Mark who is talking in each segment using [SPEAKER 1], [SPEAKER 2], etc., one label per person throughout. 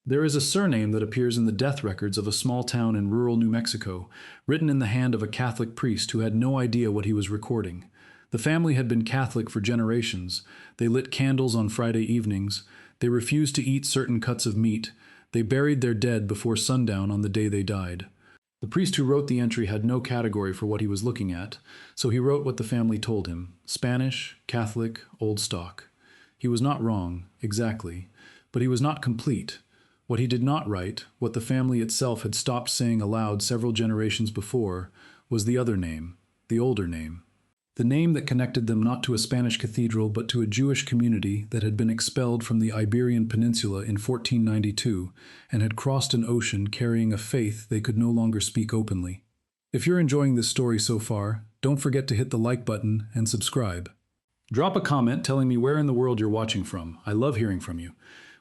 [SPEAKER 1] There is a surname that appears in the death records of a small town in rural New Mexico, written in the hand of a Catholic priest who had no idea what he was recording. The family had been Catholic for generations. They lit candles on Friday evenings. They refused to eat certain cuts of meat. They buried their dead before sundown on the day they died. The priest who wrote the entry had no category for what he was looking at, so he wrote what the family told him: Spanish, Catholic, old stock. He was not wrong, exactly, but he was not complete. What he did not write, what the family itself had stopped saying aloud several generations before, was the other name, the older name. The name that connected them not to a Spanish cathedral but to a Jewish community that had been expelled from the Iberian Peninsula in 1492 and had crossed an ocean carrying a faith they could no longer speak openly. If you're enjoying this story so far, don't forget to hit the like button and subscribe. Drop a comment telling me where in the world you're watching from. I love hearing from you.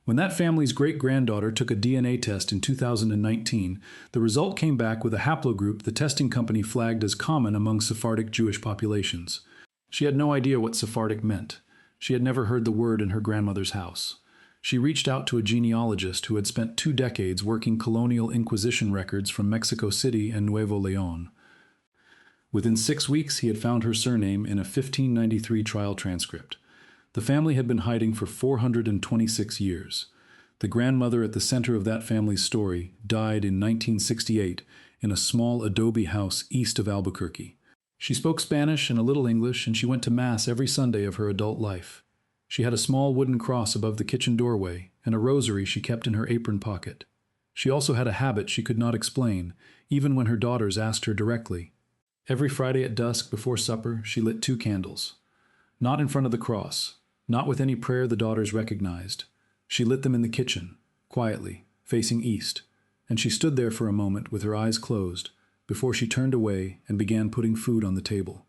[SPEAKER 1] When that family's great-granddaughter took a DNA test in 2019, the result came back with a haplogroup the testing company flagged as common among Sephardic Jewish populations. She had no idea what Sephardic meant. She had never heard the word in her grandmother's house. She reached out to a genealogist who had spent 2 decades working Colonial Inquisition records from Mexico City and Nuevo León. Within 6 weeks, he had found her surname in a 1593 trial transcript. The family had been hiding for 426 years. The grandmother at the center of that family's story died in 1968 in a small adobe house east of Albuquerque. She spoke Spanish and a little English, and she went to Mass every Sunday of her adult life. She had a small wooden cross above the kitchen doorway and a rosary she kept in her apron pocket. She also had a habit she could not explain, even when her daughters asked her directly. Every Friday at dusk before supper, she lit 2 candles. Not in front of the cross. Not with any prayer the daughters recognized. She lit them in the kitchen, quietly, facing east, and she stood there for a moment with her eyes closed, before she turned away and began putting food on the table.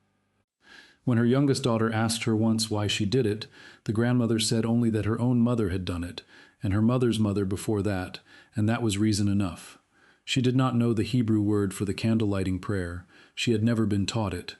[SPEAKER 1] When her youngest daughter asked her once why she did it, the grandmother said only that her own mother had done it, and her mother's mother before that, and that was reason enough. She did not know the Hebrew word for the candle-lighting prayer. She had never been taught it.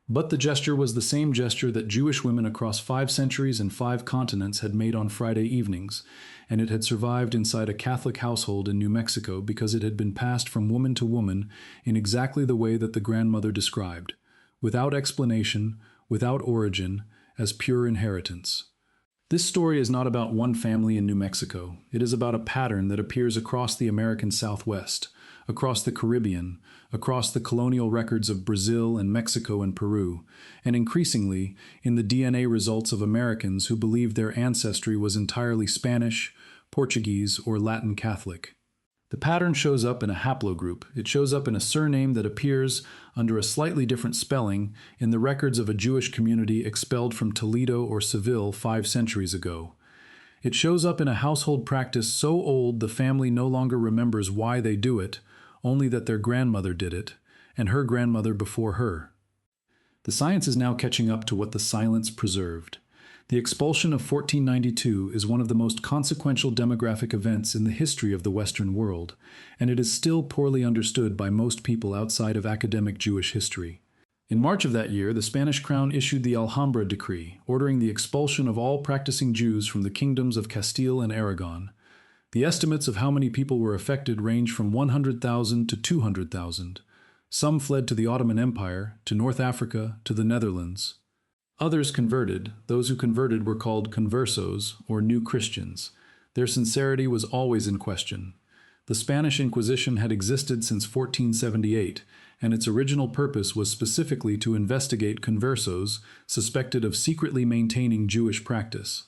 [SPEAKER 1] But the gesture was the same gesture that Jewish women across 5 centuries and 5 continents had made on Friday evenings, and it had survived inside a Catholic household in New Mexico because it had been passed from woman to woman in exactly the way that the grandmother described, without explanation, without origin, as pure inheritance. This story is not about one family in New Mexico. It is about a pattern that appears across the American Southwest, across the Caribbean, across the colonial records of Brazil and Mexico and Peru, and increasingly in the DNA results of Americans who believed their ancestry was entirely Spanish, Portuguese, or Latin Catholic. The pattern shows up in a haplogroup. It shows up in a surname that appears under a slightly different spelling in the records of a Jewish community expelled from Toledo or Seville 5 centuries ago. It shows up in a household practice so old the family no longer remembers why they do it, only that their grandmother did it, and her grandmother before her. The science is now catching up to what the silence preserved. The expulsion of 1492 is one of the most consequential demographic events in the history of the Western world, and it is still poorly understood by most people outside of academic Jewish history. In March of that year, the Spanish crown issued the Alhambra Decree, ordering the expulsion of all practicing Jews from the kingdoms of Castile and Aragon. The estimates of how many people were affected range from 100,000 to 200,000. Some fled to the Ottoman Empire, to North Africa, to the Netherlands. Others converted. Those who converted were called Conversos, or New Christians. Their sincerity was always in question. The Spanish Inquisition had existed since 1478, and its original purpose was specifically to investigate Conversos suspected of secretly maintaining Jewish practice.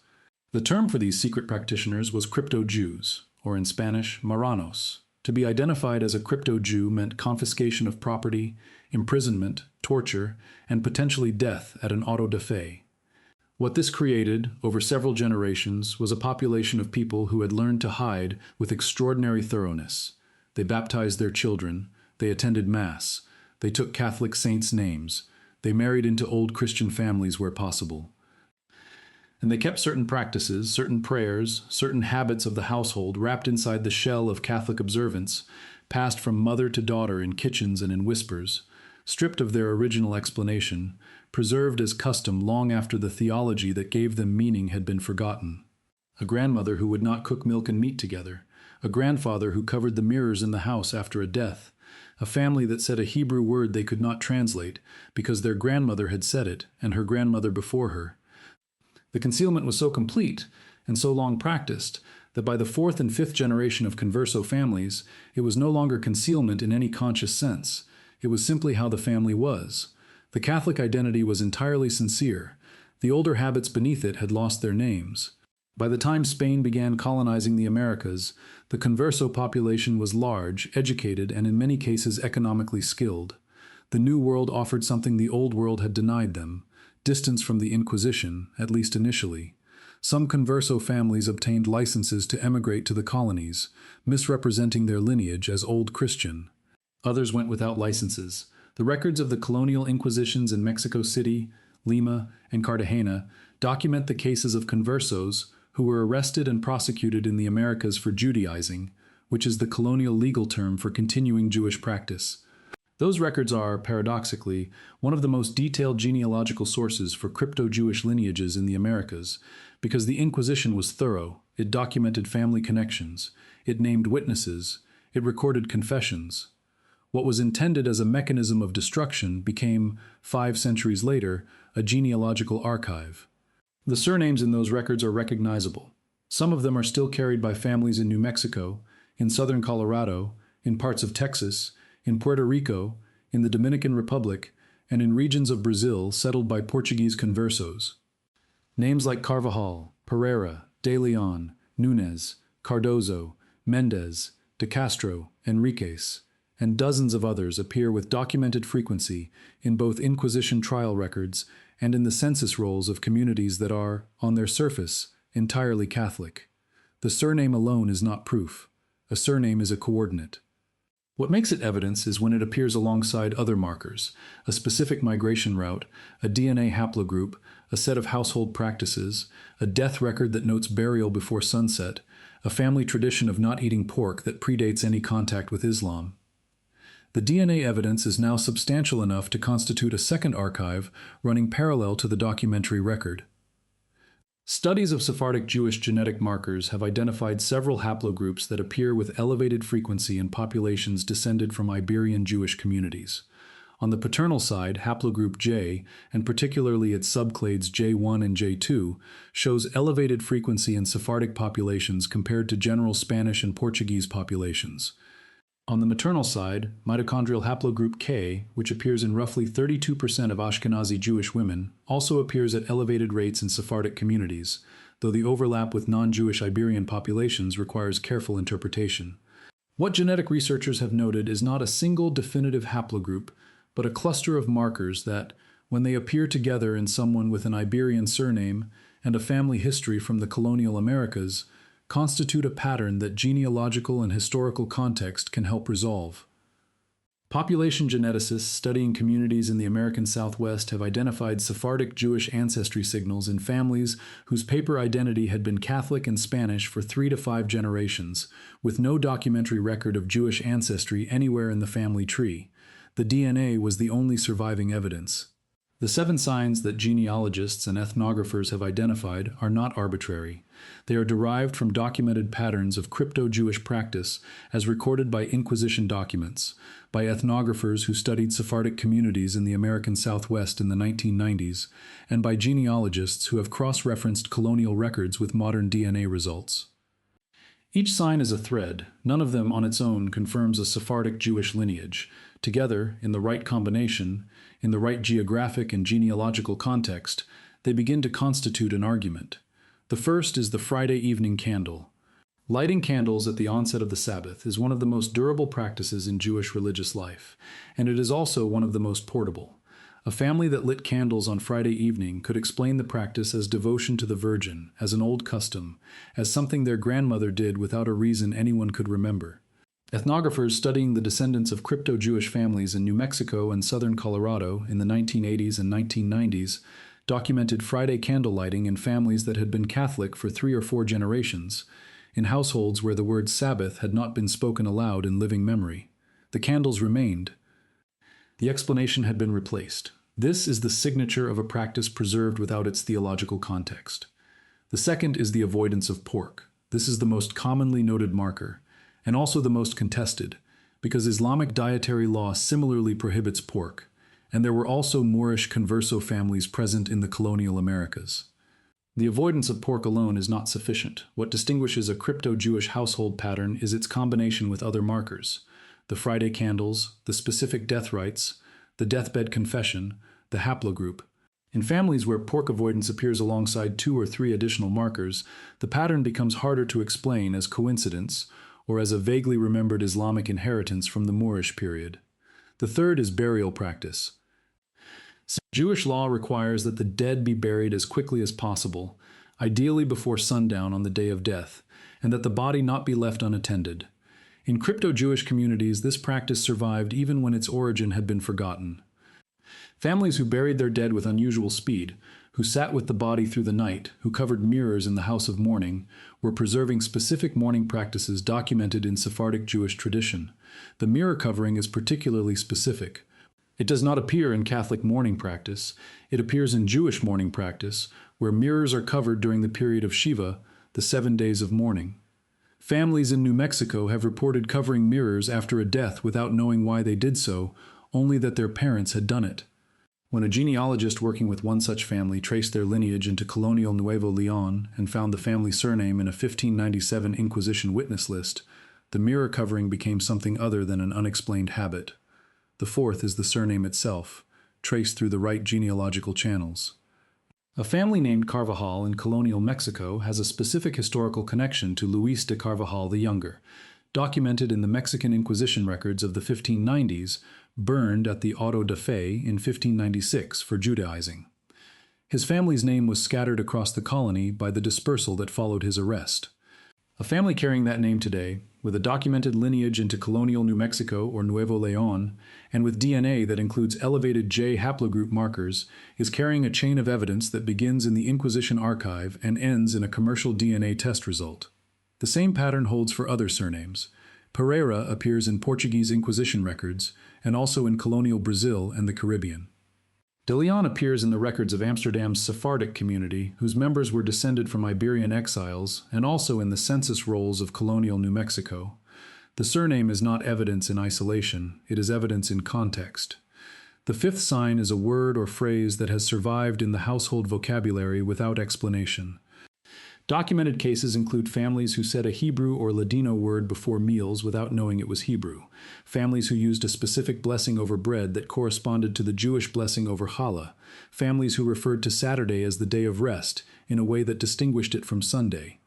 [SPEAKER 1] The term for these secret practitioners was crypto-Jews, or in Spanish, marranos. To be identified as a crypto-Jew meant confiscation of property, imprisonment, torture, and potentially death at an auto da fe. What this created, over several generations, was a population of people who had learned to hide with extraordinary thoroughness. They baptized their children, they attended Mass, they took Catholic saints' names, they married into old Christian families where possible. And they kept certain practices, certain prayers, certain habits of the household wrapped inside the shell of Catholic observance, passed from mother to daughter in kitchens and in whispers, stripped of their original explanation, preserved as custom long after the theology that gave them meaning had been forgotten. A grandmother who would not cook milk and meat together, a grandfather who covered the mirrors in the house after a death, a family that said a Hebrew word they could not translate because their grandmother had said it and her grandmother before her. The concealment was so complete and so long practiced that by the fourth and fifth generation of Converso families, it was no longer concealment in any conscious sense. It was simply how the family was. The Catholic identity was entirely sincere. The older habits beneath it had lost their names. By the time Spain began colonizing the Americas, the Converso population was large, educated, and in many cases economically skilled. The New World offered something the Old World had denied them: distance from the Inquisition, at least initially. Some Converso families obtained licenses to emigrate to the colonies, misrepresenting their lineage as Old Christian. Others went without licenses. The records of the colonial Inquisitions in Mexico City, Lima, and Cartagena document the cases of Conversos who were arrested and prosecuted in the Americas for Judaizing, which is the colonial legal term for continuing Jewish practice. Those records are, paradoxically, one of the most detailed genealogical sources for crypto-Jewish lineages in the Americas, because the Inquisition was thorough. It documented family connections, it named witnesses, it recorded confessions. What was intended as a mechanism of destruction became, 5 centuries later, a genealogical archive. The surnames in those records are recognizable. Some of them are still carried by families in New Mexico, in southern Colorado, in parts of Texas, in Puerto Rico, in the Dominican Republic, and in regions of Brazil settled by Portuguese Conversos. Names like Carvajal, Pereira, De Leon, Nunes, Cardozo, Mendez, De Castro, Enriquez, and dozens of others appear with documented frequency in both Inquisition trial records and in the census rolls of communities that are, on their surface, entirely Catholic. The surname alone is not proof. A surname is a coordinate. What makes it evidence is when it appears alongside other markers: a specific migration route, a DNA haplogroup, a set of household practices, a death record that notes burial before sunset, a family tradition of not eating pork that predates any contact with Islam. The DNA evidence is now substantial enough to constitute a second archive running parallel to the documentary record. Studies of Sephardic Jewish genetic markers have identified several haplogroups that appear with elevated frequency in populations descended from Iberian Jewish communities. On the paternal side, haplogroup J, and particularly its subclades J1 and J2, shows elevated frequency in Sephardic populations compared to general Spanish and Portuguese populations. On the maternal side, mitochondrial haplogroup K, which appears in roughly 32% of Ashkenazi Jewish women, also appears at elevated rates in Sephardic communities, though the overlap with non-Jewish Iberian populations requires careful interpretation. What genetic researchers have noted is not a single definitive haplogroup, but a cluster of markers that, when they appear together in someone with an Iberian surname and a family history from the colonial Americas, constitute a pattern that genealogical and historical context can help resolve. Population geneticists studying communities in the American Southwest have identified Sephardic Jewish ancestry signals in families whose paper identity had been Catholic and Spanish for 3 to 5 generations, with no documentary record of Jewish ancestry anywhere in the family tree. The DNA was the only surviving evidence. The 7 signs that genealogists and ethnographers have identified are not arbitrary. They are derived from documented patterns of crypto-Jewish practice as recorded by Inquisition documents, by ethnographers who studied Sephardic communities in the American Southwest in the 1990s, and by genealogists who have cross-referenced colonial records with modern DNA results. Each sign is a thread. None of them on its own confirms a Sephardic Jewish lineage. Together, in the right combination, in the right geographic and genealogical context, they begin to constitute an argument. The first is the Friday evening candle. Lighting candles at the onset of the Sabbath is one of the most durable practices in Jewish religious life, and it is also one of the most portable. A family that lit candles on Friday evening could explain the practice as devotion to the Virgin, as an old custom, as something their grandmother did without a reason anyone could remember. Ethnographers studying the descendants of crypto-Jewish families in New Mexico and southern Colorado in the 1980s and 1990s documented Friday candle lighting in families that had been Catholic for 3 or 4 generations, in households where the word Sabbath had not been spoken aloud in living memory. The candles remained. The explanation had been replaced. This is the signature of a practice preserved without its theological context. The second is the avoidance of pork. This is the most commonly noted marker. and also the most contested, because Islamic dietary law similarly prohibits pork, and there were also Moorish Converso families present in the colonial Americas. The avoidance of pork alone is not sufficient. What distinguishes a crypto-Jewish household pattern is its combination with other markers: the Friday candles, the specific death rites, the deathbed confession, the haplogroup. In families where pork avoidance appears alongside 2 or 3 additional markers, the pattern becomes harder to explain as coincidence or as a vaguely remembered Islamic inheritance from the Moorish period. The third is burial practice. Jewish law requires that the dead be buried as quickly as possible, ideally before sundown on the day of death, and that the body not be left unattended. In crypto-Jewish communities, this practice survived even when its origin had been forgotten. Families who buried their dead with unusual speed, who sat with the body through the night, who covered mirrors in the house of mourning, were preserving specific mourning practices documented in Sephardic Jewish tradition. The mirror covering is particularly specific. It does not appear in Catholic mourning practice. It appears in Jewish mourning practice, where mirrors are covered during the period of Shiva, the 7 days of mourning. Families in New Mexico have reported covering mirrors after a death without knowing why they did so, only that their parents had done it. When a genealogist working with one such family traced their lineage into Colonial Nuevo Leon and found the family surname in a 1597 Inquisition witness list, the mirror covering became something other than an unexplained habit. The fourth is the surname itself, traced through the right genealogical channels. A family named Carvajal in colonial Mexico has a specific historical connection to Luis de Carvajal the Younger, documented in the Mexican Inquisition records of the 1590s, burned at the Auto da Fe in 1596 for Judaizing. His family's name was scattered across the colony by the dispersal that followed his arrest. A family carrying that name today, with a documented lineage into colonial New Mexico or Nuevo Leon, and with DNA that includes elevated J haplogroup markers, is carrying a chain of evidence that begins in the Inquisition archive and ends in a commercial DNA test result. The same pattern holds for other surnames. Pereira appears in Portuguese Inquisition records, and also in colonial Brazil and the Caribbean. De Leon appears in the records of Amsterdam's Sephardic community, whose members were descended from Iberian exiles, and also in the census rolls of colonial New Mexico. The surname is not evidence in isolation, it is evidence in context. The fifth sign is a word or phrase that has survived in the household vocabulary without explanation. Documented cases include families who said a Hebrew or Ladino word before meals without knowing it was Hebrew, families who used a specific blessing over bread that corresponded to the Jewish blessing over challah, families who referred to Saturday as the day of rest in a way that distinguished it from Sunday.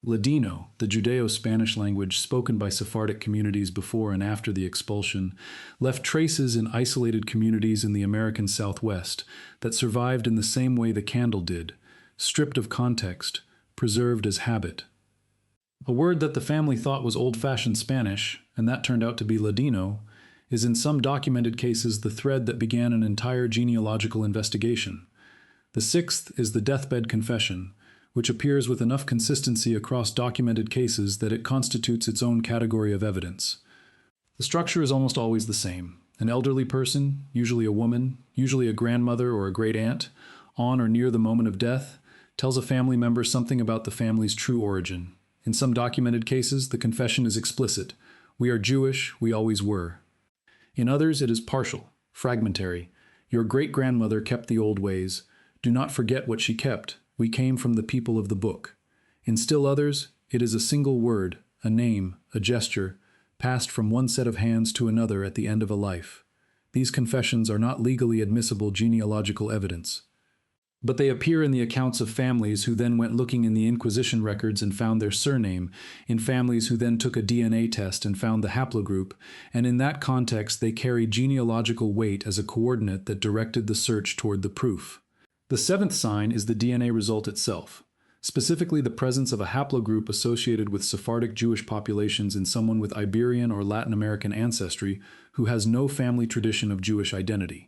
[SPEAKER 1] Ladino, the Judeo-Spanish language spoken by Sephardic communities before and after the expulsion, left traces in isolated communities in the American Southwest that survived in the same way the candle did, stripped of context, preserved as habit. A word that the family thought was old-fashioned Spanish, and that turned out to be Ladino, is in some documented cases the thread that began an entire genealogical investigation. The sixth is the deathbed confession, which appears with enough consistency across documented cases that it constitutes its own category of evidence. The structure is almost always the same. An elderly person, usually a woman, usually a grandmother or a great-aunt, on or near the moment of death, tells a family member something about the family's true origin. In some documented cases, the confession is explicit. We are Jewish, we always were. In others, it is partial, fragmentary. Your great-grandmother kept the old ways. Do not forget what she kept. We came from the people of the book. In still others, it is a single word, a name, a gesture, passed from one set of hands to another at the end of a life. These confessions are not legally admissible genealogical evidence. But they appear in the accounts of families who then went looking in the Inquisition records and found their surname, in families who then took a DNA test and found the haplogroup, and in that context they carry genealogical weight as a coordinate that directed the search toward the proof. The seventh sign is the DNA result itself, specifically the presence of a haplogroup associated with Sephardic Jewish populations in someone with Iberian or Latin American ancestry who has no family tradition of Jewish identity.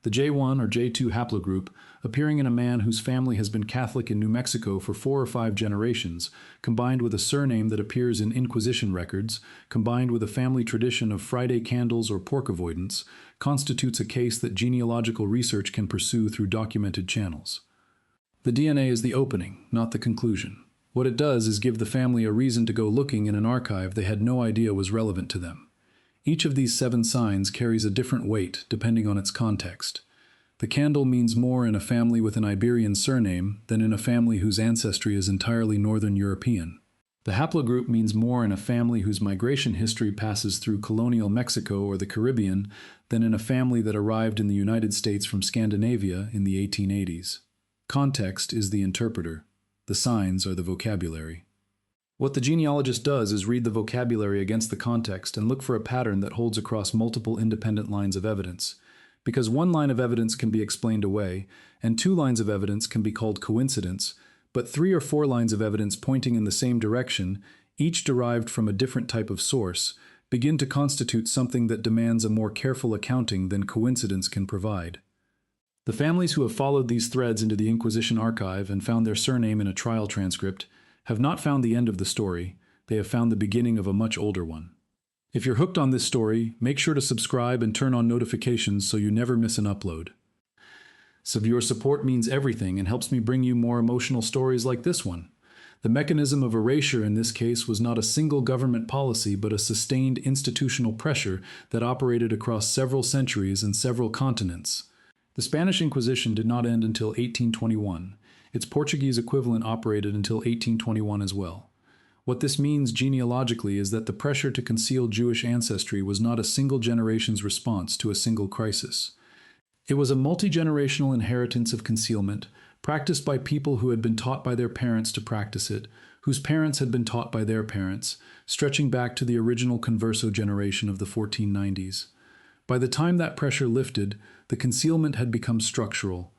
[SPEAKER 1] The J1 or J2 haplogroup, appearing in a man whose family has been Catholic in New Mexico for 4 or 5 generations, combined with a surname that appears in Inquisition records, combined with a family tradition of Friday candles or pork avoidance, constitutes a case that genealogical research can pursue through documented channels. The DNA is the opening, not the conclusion. What it does is give the family a reason to go looking in an archive they had no idea was relevant to them. Each of these 7 signs carries a different weight depending on its context. The candle means more in a family with an Iberian surname than in a family whose ancestry is entirely Northern European. The haplogroup means more in a family whose migration history passes through colonial Mexico or the Caribbean than in a family that arrived in the United States from Scandinavia in the 1880s. Context is the interpreter. The signs are the vocabulary. What the genealogist does is read the vocabulary against the context and look for a pattern that holds across multiple independent lines of evidence. Because one line of evidence can be explained away, and 2 lines of evidence can be called coincidence, but 3 or 4 lines of evidence pointing in the same direction, each derived from a different type of source, begin to constitute something that demands a more careful accounting than coincidence can provide. The families who have followed these threads into the Inquisition archive and found their surname in a trial transcript have not found the end of the story, they have found the beginning of a much older one. If you're hooked on this story, make sure to subscribe and turn on notifications so you never miss an upload. So your support means everything and helps me bring you more emotional stories like this one. The mechanism of erasure in this case was not a single government policy but a sustained institutional pressure that operated across several centuries and several continents. The Spanish Inquisition did not end until 1821. Its Portuguese equivalent operated until 1821 as well. What this means genealogically is that the pressure to conceal Jewish ancestry was not a single generation's response to a single crisis. It was a multi-generational inheritance of concealment, practiced by people who had been taught by their parents to practice it, whose parents had been taught by their parents, stretching back to the original Converso generation of the 1490s. By the time that pressure lifted, the concealment had become structural.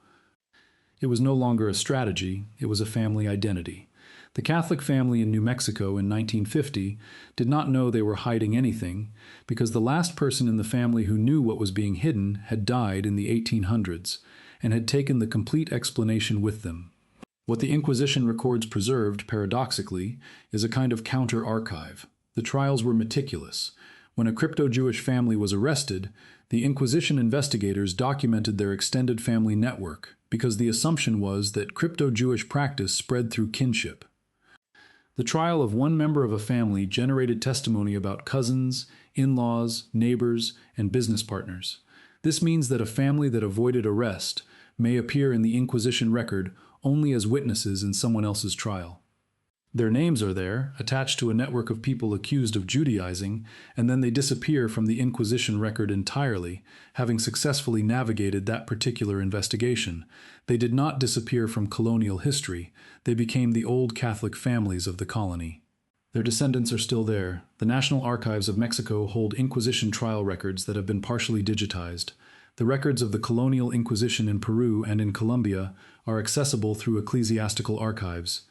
[SPEAKER 1] It was no longer a strategy, it was a family identity. The Catholic family in New Mexico in 1950 did not know they were hiding anything because the last person in the family who knew what was being hidden had died in the 1800s and had taken the complete explanation with them. What the Inquisition records preserved, paradoxically, is a kind of counter-archive. The trials were meticulous. When a crypto-Jewish family was arrested, the Inquisition investigators documented their extended family network because the assumption was that crypto-Jewish practice spread through kinship. The trial of one member of a family generated testimony about cousins, in-laws, neighbors, and business partners. This means that a family that avoided arrest may appear in the Inquisition record only as witnesses in someone else's trial. Their names are there, attached to a network of people accused of Judaizing, and then they disappear from the Inquisition record entirely, having successfully navigated that particular investigation. They did not disappear from colonial history. They became the old Catholic families of the colony. Their descendants are still there. The National Archives of Mexico hold Inquisition trial records that have been partially digitized. The records of the Colonial Inquisition in Peru and in Colombia are accessible through ecclesiastical archives.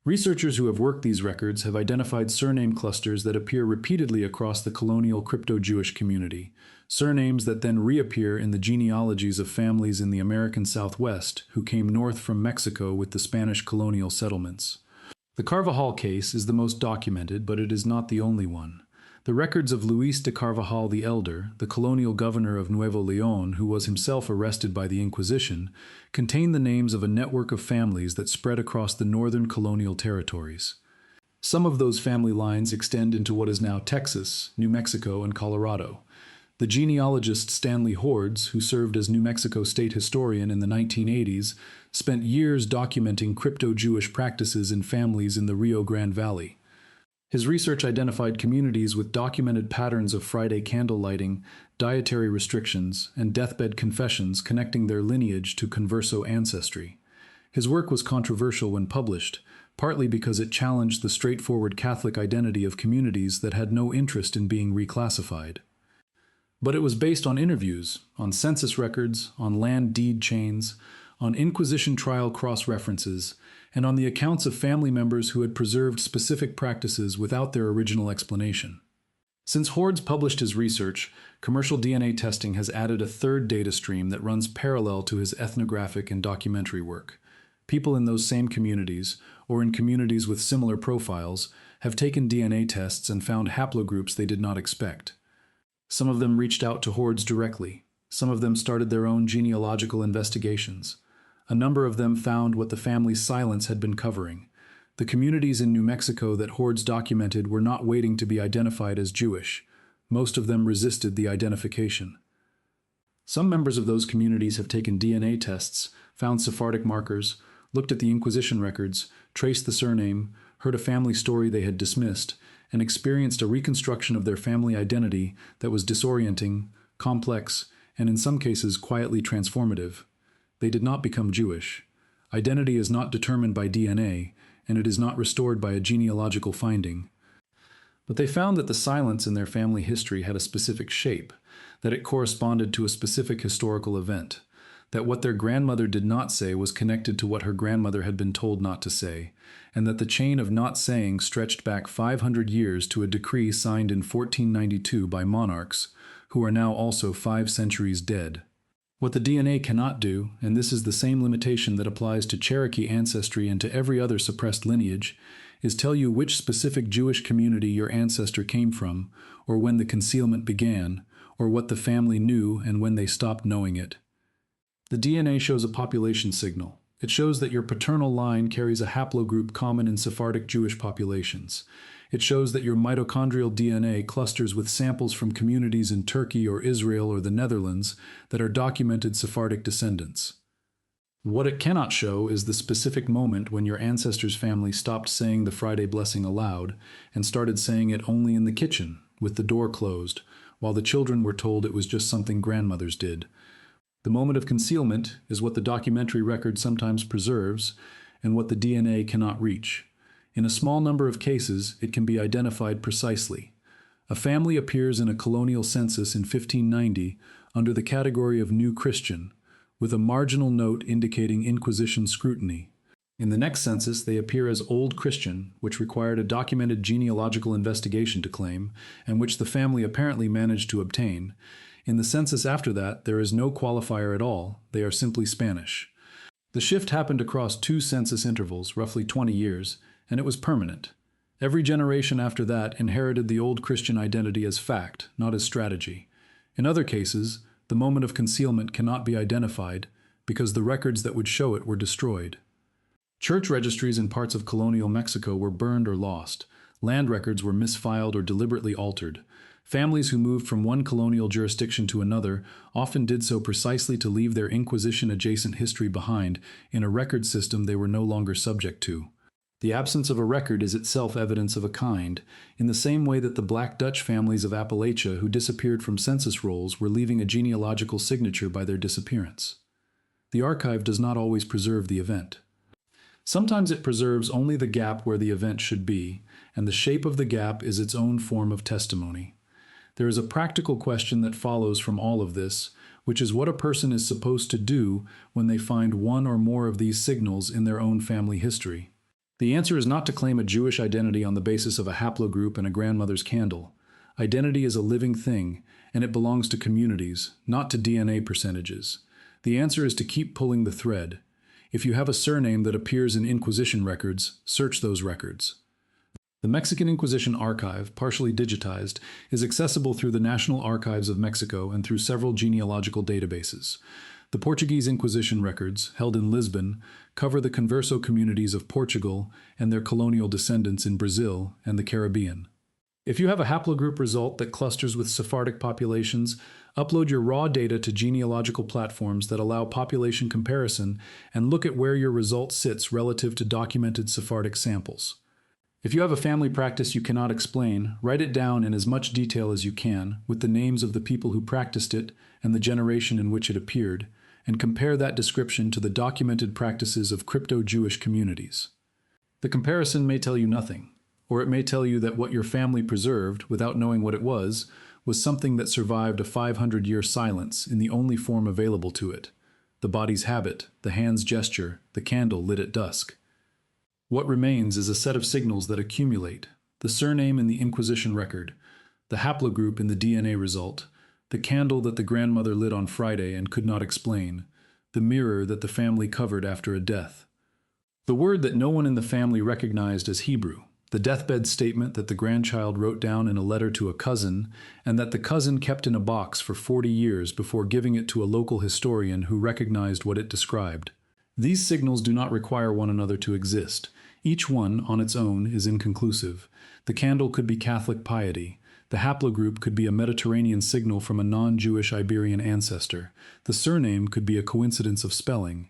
[SPEAKER 1] Researchers who have worked these records have identified surname clusters that appear repeatedly across the colonial crypto-Jewish community, surnames that then reappear in the genealogies of families in the American Southwest who came north from Mexico with the Spanish colonial settlements. The Carvajal case is the most documented, but it is not the only one. The records of Luis de Carvajal the Elder, the colonial governor of Nuevo León, who was himself arrested by the Inquisition, contain the names of a network of families that spread across the northern colonial territories. Some of those family lines extend into what is now Texas, New Mexico, and Colorado. The genealogist Stanley Hordes, who served as New Mexico state historian in the 1980s, spent years documenting crypto-Jewish practices in families in the Rio Grande Valley. His research identified communities with documented patterns of Friday candle lighting, dietary restrictions, and deathbed confessions connecting their lineage to Converso ancestry. His work was controversial when published, partly because it challenged the straightforward Catholic identity of communities that had no interest in being reclassified. But it was based on interviews, on census records, on land deed chains, on Inquisition trial cross-references, and on the accounts of family members who had preserved specific practices without their original explanation. Since Hordes published his research, commercial DNA testing has added a third data stream that runs parallel to his ethnographic and documentary work. People in those same communities, or in communities with similar profiles, have taken DNA tests and found haplogroups they did not expect. Some of them reached out to Hordes directly. Some of them started their own genealogical investigations. A number of them found what the family's silence had been covering. The communities in New Mexico that Hordes documented were not waiting to be identified as Jewish. Most of them resisted the identification. Some members of those communities have taken DNA tests, found Sephardic markers, looked at the Inquisition records, traced the surname, heard a family story they had dismissed, and experienced a reconstruction of their family identity that was disorienting, complex, and in some cases quietly transformative. They did not become Jewish. Identity is not determined by DNA, and it is not restored by a genealogical finding. But they found that the silence in their family history had a specific shape, that it corresponded to a specific historical event, that what their grandmother did not say was connected to what her grandmother had been told not to say, and that the chain of not saying stretched back 500 years to a decree signed in 1492 by monarchs, who are now also 5 centuries dead. What the DNA cannot do, and this is the same limitation that applies to Cherokee ancestry and to every other suppressed lineage, is tell you which specific Jewish community your ancestor came from, or when the concealment began, or what the family knew and when they stopped knowing it. The DNA shows a population signal. It shows that your paternal line carries a haplogroup common in Sephardic Jewish populations. It shows that your mitochondrial DNA clusters with samples from communities in Turkey or Israel or the Netherlands that are documented Sephardic descendants. What it cannot show is the specific moment when your ancestor's family stopped saying the Friday blessing aloud and started saying it only in the kitchen, with the door closed, while the children were told it was just something grandmothers did. The moment of concealment is what the documentary record sometimes preserves and what the DNA cannot reach. In a small number of cases, it can be identified precisely. A family appears in a colonial census in 1590 under the category of New Christian, with a marginal note indicating Inquisition scrutiny. In the next census, they appear as Old Christian, which required a documented genealogical investigation to claim, and which the family apparently managed to obtain. In the census after that, there is no qualifier at all. They are simply Spanish. The shift happened across 2 census intervals, roughly 20 years, and it was permanent. Every generation after that inherited the Old Christian identity as fact, not as strategy. In other cases, the moment of concealment cannot be identified because the records that would show it were destroyed. Church registries in parts of colonial Mexico were burned or lost. Land records were misfiled or deliberately altered. Families who moved from one colonial jurisdiction to another often did so precisely to leave their Inquisition-adjacent history behind in a record system they were no longer subject to. The absence of a record is itself evidence of a kind, in the same way that the Black Dutch families of Appalachia who disappeared from census rolls were leaving a genealogical signature by their disappearance. The archive does not always preserve the event. Sometimes it preserves only the gap where the event should be, and the shape of the gap is its own form of testimony. There is a practical question that follows from all of this, which is what a person is supposed to do when they find one or more of these signals in their own family history. The answer is not to claim a Jewish identity on the basis of a haplogroup and a grandmother's candle. Identity is a living thing, and it belongs to communities, not to DNA percentages. The answer is to keep pulling the thread. If you have a surname that appears in Inquisition records, search those records. The Mexican Inquisition archive, partially digitized, is accessible through the National Archives of Mexico and through several genealogical databases. The Portuguese Inquisition records, held in Lisbon, cover the Converso communities of Portugal and their colonial descendants in Brazil and the Caribbean. If you have a haplogroup result that clusters with Sephardic populations, upload your raw data to genealogical platforms that allow population comparison and look at where your result sits relative to documented Sephardic samples. If you have a family practice you cannot explain, write it down in as much detail as you can, with the names of the people who practiced it and the generation in which it appeared, and compare that description to the documented practices of crypto-Jewish communities. The comparison may tell you nothing, or it may tell you that what your family preserved, without knowing what it was something that survived a 500-year silence in the only form available to it: the body's habit, the hand's gesture, the candle lit at dusk. What remains is a set of signals that accumulate: the surname in the Inquisition record, the haplogroup in the DNA result, the candle that the grandmother lit on Friday and could not explain, the mirror that the family covered after a death. The word that no one in the family recognized as Hebrew, the deathbed statement that the grandchild wrote down in a letter to a cousin, and that the cousin kept in a box for 40 years before giving it to a local historian who recognized what it described. These signals do not require one another to exist. Each one, on its own, is inconclusive. The candle could be Catholic piety. The haplogroup could be a Mediterranean signal from a non-Jewish Iberian ancestor. The surname could be a coincidence of spelling.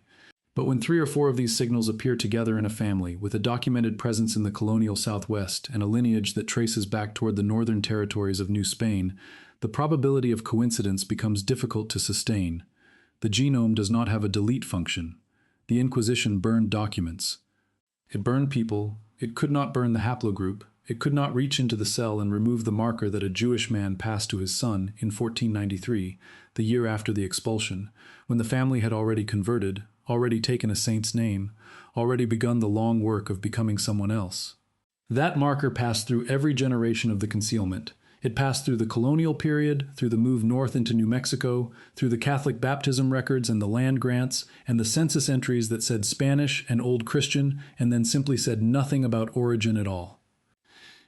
[SPEAKER 1] But when 3 or 4 of these signals appear together in a family, with a documented presence in the colonial Southwest and a lineage that traces back toward the northern territories of New Spain, the probability of coincidence becomes difficult to sustain. The genome does not have a delete function. The Inquisition burned documents. It burned people. It could not burn the haplogroup. It could not reach into the cell and remove the marker that a Jewish man passed to his son in 1493, the year after the expulsion, when the family had already converted, already taken a saint's name, already begun the long work of becoming someone else. That marker passed through every generation of the concealment. It passed through the colonial period, through the move north into New Mexico, through the Catholic baptism records and the land grants, and the census entries that said Spanish and Old Christian, and then simply said nothing about origin at all.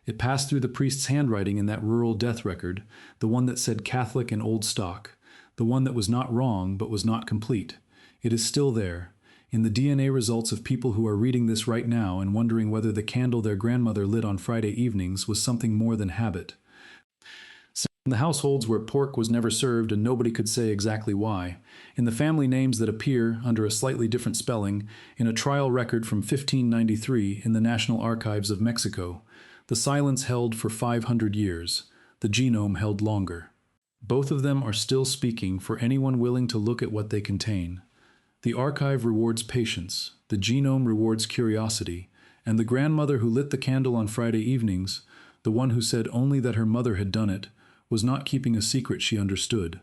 [SPEAKER 1] It passed through the priest's handwriting in that rural death record, the one that said Catholic and Old Stock, the one that was not wrong but was not complete. It is still there, in the DNA results of people who are reading this right now and wondering whether the candle their grandmother lit on Friday evenings was something more than habit. In the households where pork was never served and nobody could say exactly why, in the family names that appear, under a slightly different spelling, in a trial record from 1593 in the National Archives of Mexico, the silence held for 500 years, the genome held longer. Both of them are still speaking for anyone willing to look at what they contain. The archive rewards patience, the genome rewards curiosity, and the grandmother who lit the candle on Friday evenings, the one who said only that her mother had done it, was not keeping a secret she understood.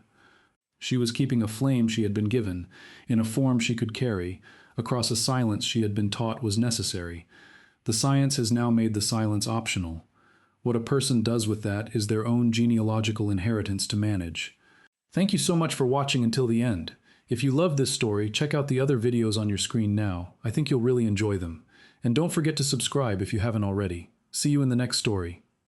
[SPEAKER 1] She was keeping a flame she had been given, in a form she could carry, across a silence she had been taught was necessary. The science has now made the silence optional. What a person does with that is their own genealogical inheritance to manage. Thank you so much for watching until the end. If you love this story, check out the other videos on your screen now. I think you'll really enjoy them. And don't forget to subscribe if you haven't already. See you in the next story.